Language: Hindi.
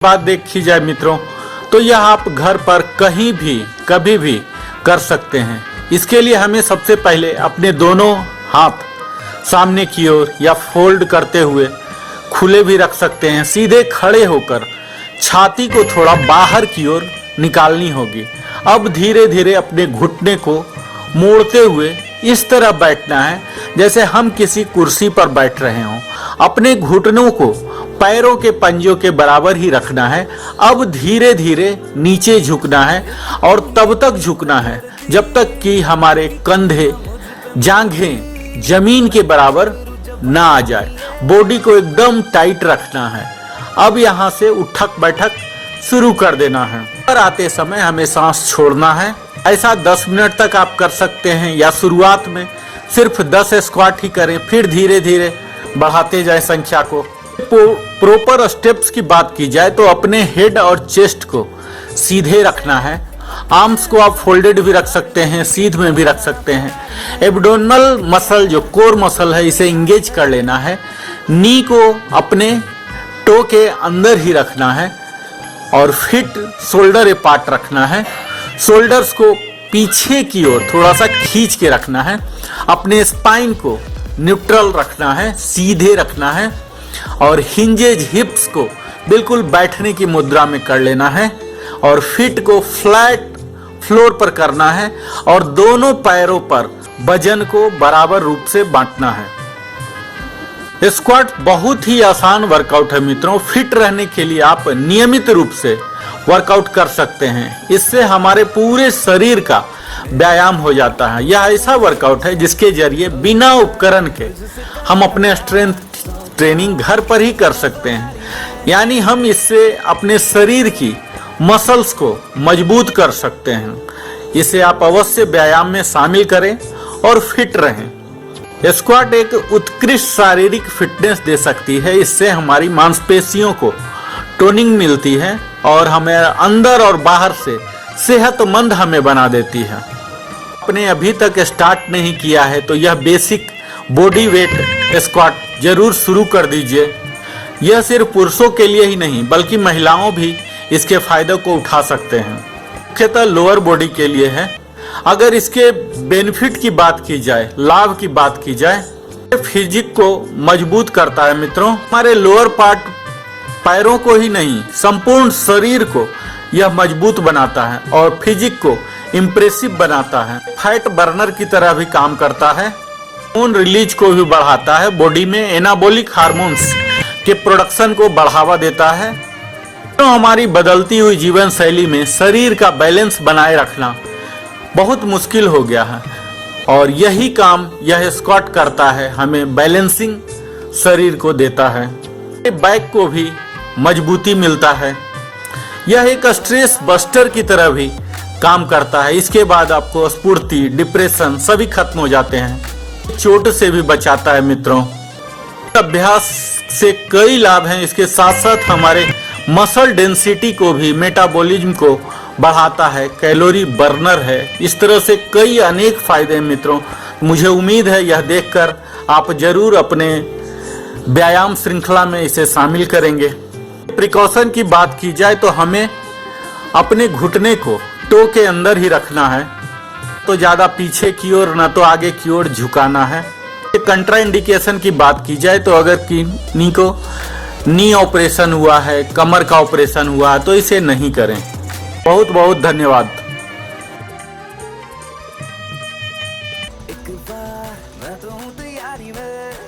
बात देखी जाए मित्रों, तो यह आप घर पर कहीं भी कभी भी कर सकते हैं। इसके लिए हमें सबसे पहले अपने दोनों हाथ सामने की ओर या फोल्ड करते हुए खुले भी रख सकते हैं। सीधे खड़े होकर छाती को थोड़ा बाहर की ओर निकालनी होगी। अब धीरे धीरे अपने घुटने को मोड़ते हुए इस तरह बैठना है जैसे हम किसी कुर्सी पर बैठ रहे हों। अपने घुटनों को पैरों के पंजों के बराबर ही रखना है। अब धीरे धीरे नीचे झुकना है और तब तक झुकना है जब तक कि हमारे कंधे जांघें जमीन के बराबर ना आ जाए। बॉडी को एकदम टाइट रखना है। अब यहाँ से उठक बैठक शुरू कर देना है। पर आते समय हमें सांस छोड़ना है। ऐसा 10 मिनट तक आप कर सकते हैं या शुरुआत में सिर्फ 10 स्क्वाट ही करें, फिर धीरे धीरे बढ़ाते जाएं संख्या को। प्रॉपर स्टेप्स की बात की जाए तो अपने हेड और चेस्ट को सीधे रखना है। आर्म्स को आप फोल्डेड भी रख सकते हैं, सीध में भी रख सकते हैं। एब्डोमिनल मसल जो कोर मसल है इसे इंगेज कर लेना है। नी को अपने टो के अंदर ही रखना है और फिट शोल्डर अपार्ट रखना है। शोल्डर्स को पीछे की ओर थोड़ा सा खींच के रखना है। अपने स्पाइन को न्यूट्रल रखना है, सीधे रखना है और हिंजेज हिप्स को बिल्कुल बैठने की मुद्रा में कर लेना है और फीट को फ्लैट फ्लोर पर करना है और दोनों पैरों पर वजन को बराबर रूप से बांटना है। स्क्वाट बहुत ही आसान वर्कआउट है मित्रों। फिट रहने के लिए आप नियमित रूप से वर्कआउट कर सकते हैं। इससे हमारे पूरे शरीर का व्यायाम हो जाता है। यह ऐसा वर्कआउट है जिसके जरिए बिना उपकरण के हम अपने स्ट्रेंथ ट्रेनिंग घर पर ही कर सकते हैं। यानी हम इससे अपने शरीर की मसल्स को मजबूत कर सकते हैं। इसे आप अवश्य व्यायाम में शामिल करें और फिट रहें। स्क्वाट एक उत्कृष्ट शारीरिक फिटनेस दे सकती है। इससे हमारी मांसपेशियों को टोनिंग मिलती है और हमें अंदर और बाहर से सेहतमंद हमें बना देती है। आपने अभी तक स्टार्ट नहीं किया है तो यह बेसिक बॉडी वेट स्क्वाट जरूर शुरू कर दीजिए। यह सिर्फ पुरुषों के लिए ही नहीं बल्कि महिलाओं भी इसके फायदे को उठा सकते हैं। मुख्यतः लोअर बॉडी के लिए है। अगर इसके बेनिफिट की बात की जाए, लाभ की बात की जाए, फिजिक को मजबूत करता है मित्रों। हमारे लोअर पार्ट पैरों को ही नहीं संपूर्ण शरीर को यह मजबूत बनाता है और फिजिक को इम्प्रेसिव बनाता है। फैट बर्नर की तरह भी काम करता है। हार्मोन रिलीज को भी बढ़ाता है। बॉडी में एनाबॉलिक हार्मोन्स के प्रोडक्शन को बढ़ावा देता है। तो हमारी बदलती हुई जीवन शैली में शरीर का बैलेंस बनाए रखना बहुत मुश्किल हो गया है और यही काम यह स्क्वाट करता है। हमें बैलेंसिंग शरीर को देता है। बैक को भी मजबूती मिलता है। यह एक स्ट्रेस बस्टर की तरह भी काम करता है। इसके बाद आपको स्फूर्ति, डिप्रेशन सभी खत्म हो जाते हैं। चोट से भी बचाता है मित्रों। अभ्यास से कई लाभ हैं। इसके साथ साथ हमारे मसल डेंसिटी को भी, मेटाबॉलिज्म को बढ़ाता है, कैलोरी बर्नर है। इस तरह से कई अनेक फायदे हैं मित्रों। मुझे उम्मीद है यह देखकर आप जरूर अपने व्यायाम श्रृंखला में इसे शामिल करेंगे। प्रिकॉशन की बात की जाए तो हमें अपने घुटने को टो के अंदर ही रखना है। तो ज़्यादा पीछे की ओर ना तो आगे की ओर झुकाना है। कंट्रा इंडिकेशन की बात की जाए तो अगर नी ऑपरेशन हुआ है, कमर का ऑपरेशन हुआ है तो इसे नहीं करें। बहुत बहुत धन्यवाद। एक बार मैं तो हूँ तैयारी में।